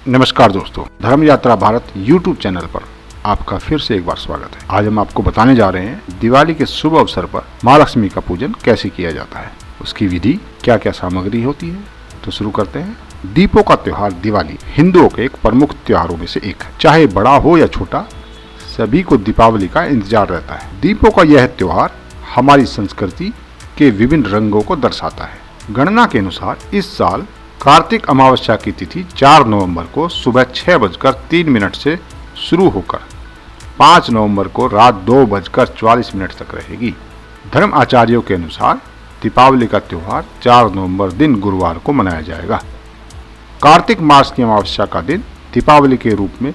नमस्कार दोस्तों, धर्म यात्रा भारत YouTube चैनल पर आपका फिर से एक बार स्वागत है। आज हम आपको बताने जा रहे हैं दिवाली के शुभ अवसर पर माँ लक्ष्मी का पूजन कैसे किया जाता है, उसकी विधि, क्या क्या सामग्री होती है। तो शुरू करते हैं। दीपों का त्योहार दिवाली हिंदुओं के एक प्रमुख त्योहारों में से एक है। चाहे बड़ा हो या छोटा, सभी को दीपावली का इंतजार रहता है। दीपों का यह त्योहार हमारी संस्कृति के विभिन्न रंगों को दर्शाता है। गणना के अनुसार इस साल कार्तिक अमावस्या की तिथि 4 नवंबर को सुबह 6:03 से शुरू होकर 5 नवंबर को रात 2:44 तक रहेगी। धर्म आचार्यों के अनुसार दीपावली का त्योहार 4 नवंबर दिन गुरुवार को मनाया जाएगा। कार्तिक मास की अमावस्या का दिन दीपावली के रूप में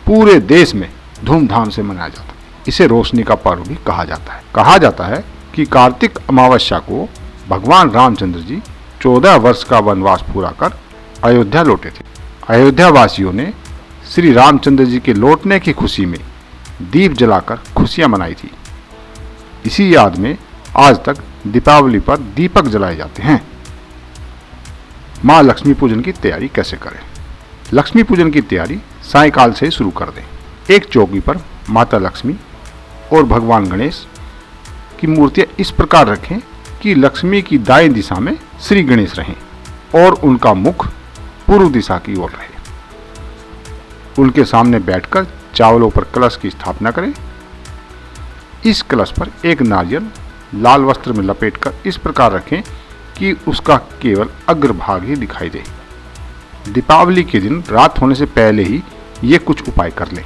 पूरे देश में धूमधाम से मनाया जाता है। इसे रोशनी का पर्व भी कहा जाता है कि कार्तिक अमावस्या को भगवान रामचंद्र जी 14 वर्ष का वनवास पूरा कर अयोध्या लौटे थे। अयोध्या वासियों ने श्री रामचंद्र जी के लौटने की खुशी में दीप जलाकर खुशियां मनाई थी। इसी याद में आज तक दीपावली पर दीपक जलाए जाते हैं। मां लक्ष्मी पूजन की तैयारी कैसे करें? लक्ष्मी पूजन की तैयारी सायंकाल से शुरू कर दें। एक चौकी पर माता लक्ष्मी और भगवान गणेश की मूर्तियां इस प्रकार रखें कि लक्ष्मी की दाएं दिशा में श्री गणेश रहें और उनका मुख पूर्व दिशा की ओर रहे। उनके सामने बैठकर चावलों पर कलश की स्थापना करें। इस कलश पर एक नारियल लाल वस्त्र में लपेटकर इस प्रकार रखें कि उसका केवल अग्रभाग ही दिखाई दे। दीपावली के दिन रात होने से पहले ही ये कुछ उपाय कर लें।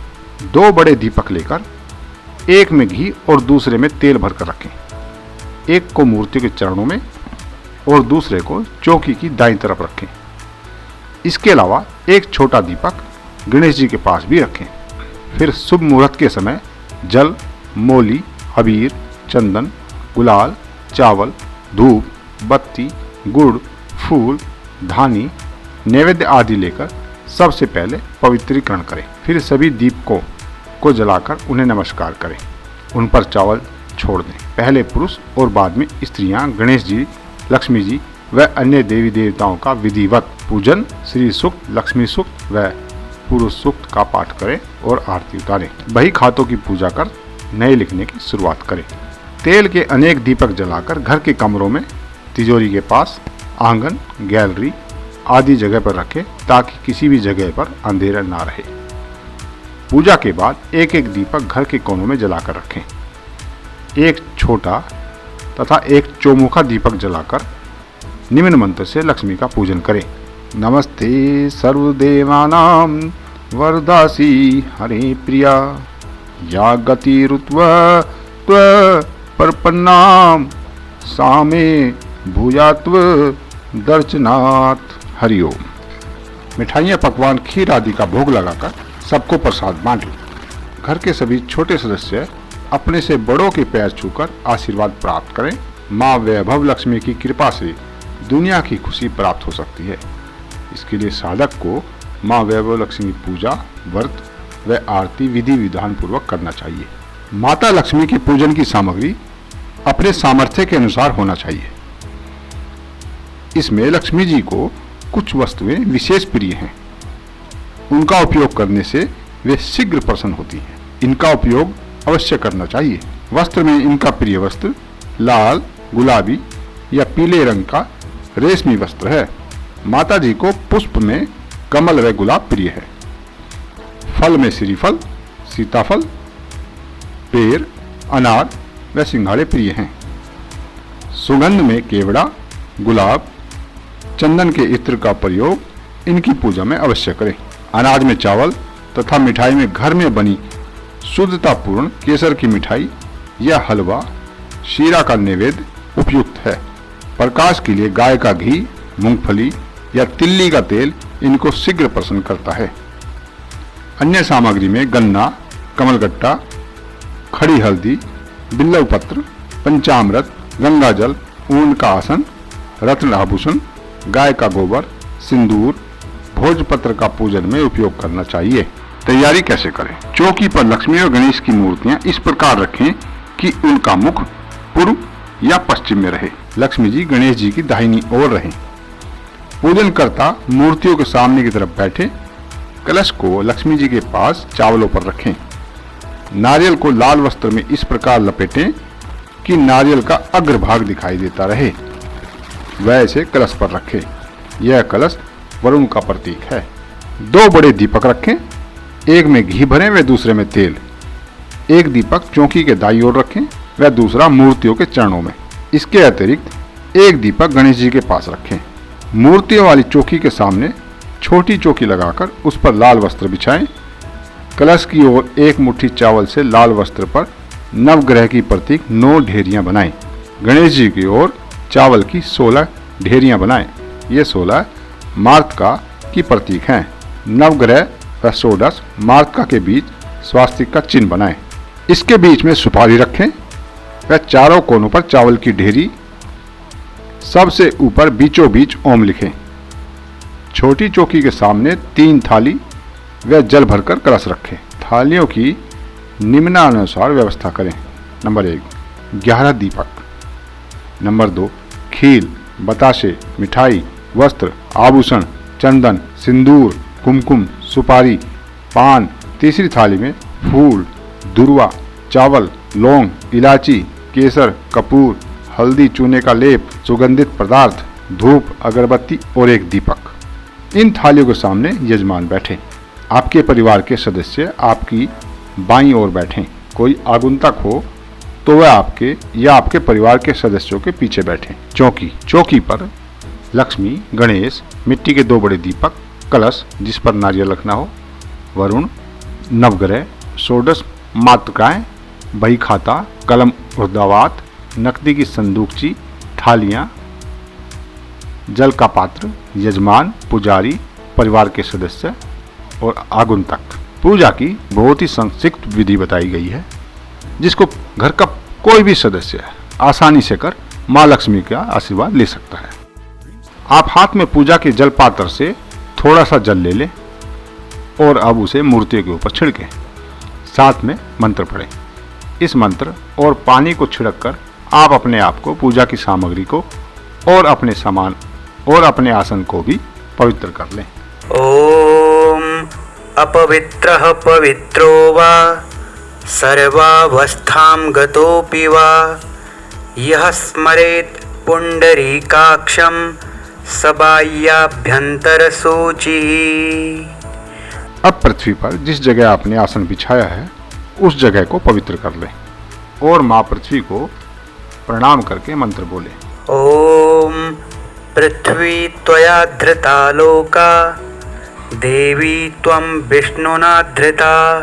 2 बड़े दीपक लेकर एक में घी और दूसरे में तेल भरकर रखें। एक को मूर्ति के चरणों में और दूसरे को चौकी की दाईं तरफ रखें। इसके अलावा एक छोटा दीपक गणेश जी के पास भी रखें। फिर शुभ मुहूर्त के समय जल, मौली, अबीर, चंदन, गुलाल, चावल, धूप, बत्ती, गुड़, फूल, धानी, नैवेद्य आदि लेकर सबसे पहले पवित्रीकरण करें। फिर सभी दीपकों को जलाकर उन्हें नमस्कार करें। उन पर चावल छोड़ दें। पहले पुरुष और बाद में स्त्रियां गणेश जी, लक्ष्मी जी व अन्य देवी देवताओं का विधिवत पूजन, श्री सूक्त, लक्ष्मी सूक्त व पुरुष सूक्त का पाठ करें और आरती उतारें। बही खातों की पूजा कर नए लिखने की शुरुआत करें। तेल के अनेक दीपक जलाकर घर के कमरों में, तिजोरी के पास, आंगन, गैलरी आदि जगह पर रखें ताकि किसी भी जगह पर अंधेरा ना रहे। पूजा के बाद एक एक दीपक घर के कोनों में जलाकर रखें। एक छोटा तथा एक चौमुखा दीपक जलाकर निम्न मंत्र से लक्ष्मी का पूजन करें। नमस्ते सर्वदेवानां वरदासी हरे प्रिया या गतिरुत्व परपन्नाम सामे भूयात्व दर्शनाथ। हरिओम। मिठाइयाँ, पकवान, खीर आदि का भोग लगाकर सबको प्रसाद बांटें। घर के सभी छोटे सदस्य अपने से बड़ों के पैर छूकर आशीर्वाद प्राप्त करें। माँ वैभव लक्ष्मी की कृपा से दुनिया की खुशी प्राप्त हो सकती है। इसके लिए साधक को माँ वैभव लक्ष्मी पूजा, व्रत व आरती विधि विधान पूर्वक करना चाहिए। माता लक्ष्मी के पूजन की सामग्री अपने सामर्थ्य के अनुसार होना चाहिए। इसमें लक्ष्मी जी को कुछ वस्तुएं विशेष प्रिय हैं। उनका उपयोग करने से वे शीघ्र प्रसन्न होती हैं। इनका उपयोग अवश्य करना चाहिए। वस्त्र में इनका प्रिय वस्त्र लाल, गुलाबी या पीले रंग का रेशमी वस्त्र है। माता जी को पुष्प में कमल व गुलाब प्रिय है। फल में श्रीफल, सीताफल, पेड़, अनार व सिंघाड़े प्रिय हैं। सुगंध में केवड़ा, गुलाब, चंदन के इत्र का प्रयोग इनकी पूजा में अवश्य करें। अनाज में चावल तथा मिठाई में घर में बनी शुद्धतापूर्ण केसर की मिठाई या हलवा, शीरा का नैवेद्य उपयुक्त है। प्रकाश के लिए गाय का घी, मूंगफली या तिल्ली का तेल इनको शीघ्र प्रसन्न करता है। अन्य सामग्री में गन्ना, कमलगट्टा, खड़ी हल्दी, बिल्लव पत्र, पंचामृत, गंगा जल, ऊन का आसन, रत्न आभूषण, गाय का गोबर, सिंदूर, भोजपत्र का पूजन में उपयोग करना चाहिए। तैयारी कैसे करें? चौकी पर लक्ष्मी और गणेश की मूर्तियां इस प्रकार रखें कि उनका मुख पूर्व या पश्चिम में रहे। लक्ष्मी जी गणेश जी की दाहिनी ओर रहें। पूजन करता मूर्तियों के सामने की तरफ बैठे, कलश को लक्ष्मी जी के पास चावलों पर रखें। नारियल को लाल वस्त्र में इस प्रकार लपेटें कि नारियल का अग्रभाग दिखाई देता रहे। वैसे कलश पर रखें। यह कलश वरुण का प्रतीक है। 2 बड़े दीपक रखें, एक में घी भरें व दूसरे में तेल। एक दीपक चौकी के दाईं ओर रखें व दूसरा मूर्तियों के चरणों में। इसके अतिरिक्त एक दीपक गणेश जी के पास रखें। मूर्तियों वाली चौकी के सामने छोटी चौकी लगाकर उस पर लाल वस्त्र बिछाएं। कलश की ओर एक मुट्ठी चावल से लाल वस्त्र पर नवग्रह की प्रतीक 9 ढेरियां बनाएं। गणेश जी की ओर चावल की 16 ढेरियां बनाएं। ये 16 मार्तका की प्रतीक हैं। नवग्रह व षोडश मार्तका के बीच स्वास्तिक का चिन्ह बनाएं। इसके बीच में सुपारी रखें व चारों कोनों पर चावल की ढेरी, सबसे ऊपर बीचों बीच ओम लिखें। छोटी चौकी के सामने 3 थाली व जल भरकर कलश रखें। थालियों की निम्नानुसार व्यवस्था करें। नंबर 1 11 दीपक, नंबर 2 खील, बताशे, मिठाई, वस्त्र, आभूषण, चंदन, सिंदूर, कुमकुम, सुपारी, पान। तीसरी थाली में फूल, दुर्वा, चावल, लौंग, इलायची, केसर, कपूर, हल्दी, चूने का लेप, सुगंधित पदार्थ, धूप, अगरबत्ती और एक दीपक। इन थालियों के सामने यजमान बैठे। आपके परिवार के सदस्य आपकी बाईं ओर बैठें। कोई आगुंतक हो तो वह आपके या आपके परिवार के सदस्यों के पीछे बैठें। चौकी पर लक्ष्मी, गणेश, मिट्टी के 2 बड़े दीपक, कलश जिस पर नारियल रखना हो, वरुण, नवग्रह, षोडश मातृकाएं, बही खाता, कलम उर्दावात, नकदी की संदूकची, थालियां, जल का पात्र, यजमान, पुजारी, परिवार के सदस्य और आगुंतक। पूजा की बहुत ही संक्षिप्त विधि बताई गई है, जिसको घर का कोई भी सदस्य आसानी से कर माँ लक्ष्मी का आशीर्वाद ले सकता है। आप हाथ में पूजा के जल पात्र से थोड़ा सा जल ले लें और अब उसे मूर्ति के ऊपर छिड़कें। साथ में मंत्र पढ़ें। इस मंत्र और पानी को छिड़क कर आप अपने आप को, पूजा की सामग्री को और अपने सामान और अपने आसन को भी पवित्र कर लें। ओम अपवित्रः पवित्रो वा सर्वावस्थां गतोऽपि वा यः स्मरेत् पुण्डरीकाक्षं स बाह्याभ्यंतर शुचिः। अब पृथ्वी पर जिस जगह आपने आसन बिछाया है उस जगह को पवित्र कर लें और माँ पृथ्वी को प्रणाम करके मंत्र बोले। ओम पृथ्वी त्वया धृता लोका देवी त्वं विष्णुना धृता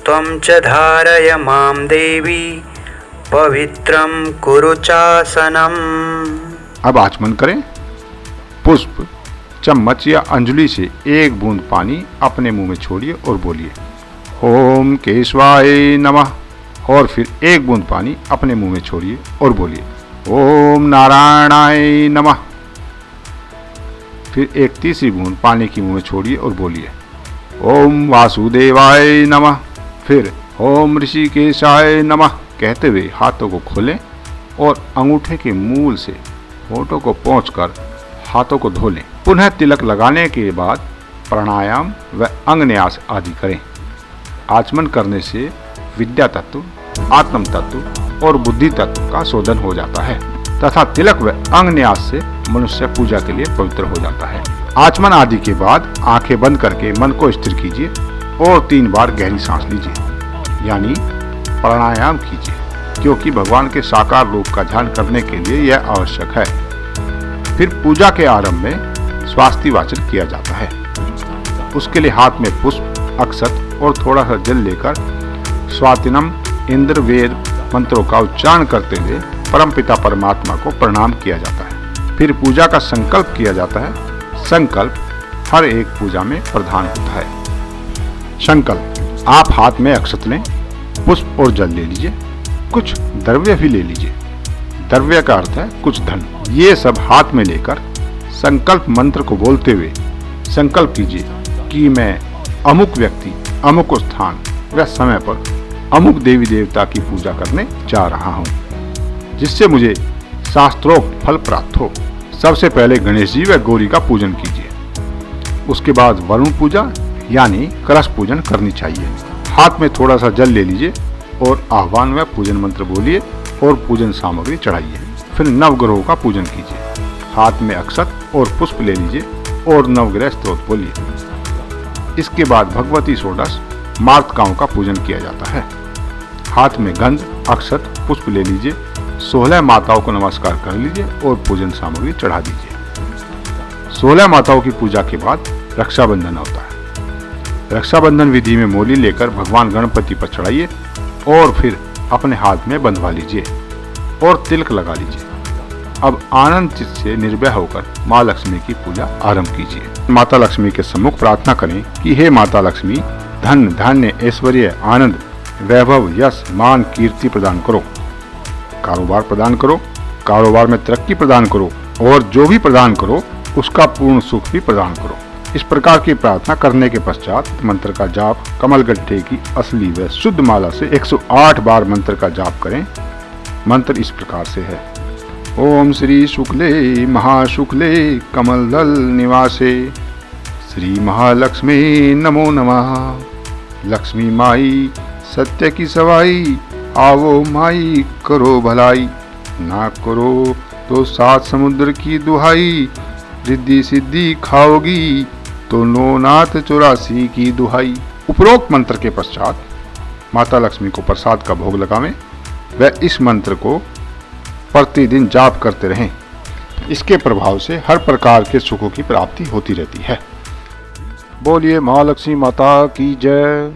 त्वं च धारय मां देवी पवित्रं कुरु चासनम्। अब आचमन करें। पुष्प, चम्मच या अंजलि से 1 बूंद पानी अपने मुंह में छोड़िए और बोलिए ओम केशवाय नमः, और फिर 1 बूंद पानी अपने मुंह में छोड़िए और बोलिए ओम नारायणाय नमः। फिर 1 तीसरी बूंद पानी की मुंह में छोड़िए और बोलिए ओम वासुदेवाय नमः। फिर ओम ऋषिकेशाय नमः कहते हुए हाथों को खोलें और अंगूठे के मूल से होठों को पहुंचकर हाथों को धो लें। पुनः तिलक लगाने के बाद प्राणायाम व अंगन्यास आदि करें। आचमन करने से विद्या तत्व, आत्म तत्व और बुद्धि तत्व का शोधन हो जाता है तथा तिलक व अंगन्यास से मनुष्य पूजा के लिए पवित्र हो जाता है। आचमन आदि के बाद आंखें बंद करके मन को स्थिर कीजिए और 3 बार गहरी सांस लीजिए, यानी प्राणायाम कीजिए, क्योंकि भगवान के साकार रूप का ध्यान करने के लिए यह आवश्यक है। फिर पूजा के आरंभ में स्वास्ति वाचन किया जाता है। उसके लिए हाथ में पुष्प, अक्षत और थोड़ा सा जल लेकर स्वातिनम इंद्र वेद मंत्रों का उच्चारण करते हुए परमपिता परमात्मा को प्रणाम किया जाता है। फिर पूजा का संकल्प किया जाता है। संकल्प हर एक पूजा में प्रधान होता है। संकल्प, आप हाथ में अक्षत लें, पुष्प और जल ले लीजिए, कुछ द्रव्य भी ले लीजिए। द्रव्य का अर्थ है कुछ धन। ये सब हाथ में लेकर संकल्प मंत्र को बोलते हुए संकल्प कीजिए कि मैं अमुक व्यक्ति, अमुक स्थान व समय पर अमुक देवी देवता की पूजा करने जा रहा हूँ, जिससे मुझे शास्त्रोक्त फल प्राप्त हो। सबसे पहले गणेश जी व गौरी का पूजन कीजिए। उसके बाद वरुण पूजा यानी कलश पूजन करनी चाहिए। हाथ में थोड़ा सा जल ले लीजिए और आह्वान व पूजन मंत्र बोलिए और पूजन सामग्री चढ़ाइए। फिर नवग्रहों का पूजन कीजिए। हाथ में अक्षत और पुष्प ले लीजिए और नवग्रह स्तोत्र बोलिए। इसके बाद भगवती षोडश मातृकाओं का पूजन किया जाता है। हाथ में गंध, अक्षत, पुष्प ले लीजिए, 16 माताओं को नमस्कार कर लीजिए और पूजन सामग्री चढ़ा दीजिए। 16 माताओं की पूजा के बाद रक्षाबंधन होता है। रक्षाबंधन विधि में मोली लेकर भगवान गणपति पर चढ़ाइए और फिर अपने हाथ में बंधवा लीजिए और तिलक लगा लीजिए। अब आनंद चित्त से निर्भय होकर माँ लक्ष्मी की पूजा आरंभ कीजिए। माता लक्ष्मी के सम्मुख प्रार्थना करें कि हे माता लक्ष्मी, धन, धान्य, ऐश्वर्य, आनंद, वैभव, यश, मान, कीर्ति प्रदान करो। कारोबार प्रदान करो, कारोबार में तरक्की प्रदान करो और जो भी प्रदान करो उसका पूर्ण सुख भी प्रदान करो। इस प्रकार की प्रार्थना करने के पश्चात मंत्र का जाप कमल गट्ठे की असली व शुद्ध माला से 108 बार मंत्र का जाप करें। मंत्र इस प्रकार से है: ओम श्री शुक्ले महाशुक्ले कमल दल निवासे श्री महालक्ष्मी नमो नमः। लक्ष्मी माई सत्य की सवाई, आवो माई करो भलाई। ना करो तो 7 समुद्र की दुहाई, रिद्धि सिद्धि खाओगी तो 9 नाथ 84 की दुहाई। उपरोक्त मंत्र के पश्चात माता लक्ष्मी को प्रसाद का भोग लगावें व इस मंत्र को प्रतिदिन जाप करते रहें। इसके प्रभाव से हर प्रकार के सुखों की प्राप्ति होती रहती है। बोलिए महालक्ष्मी माता की जय।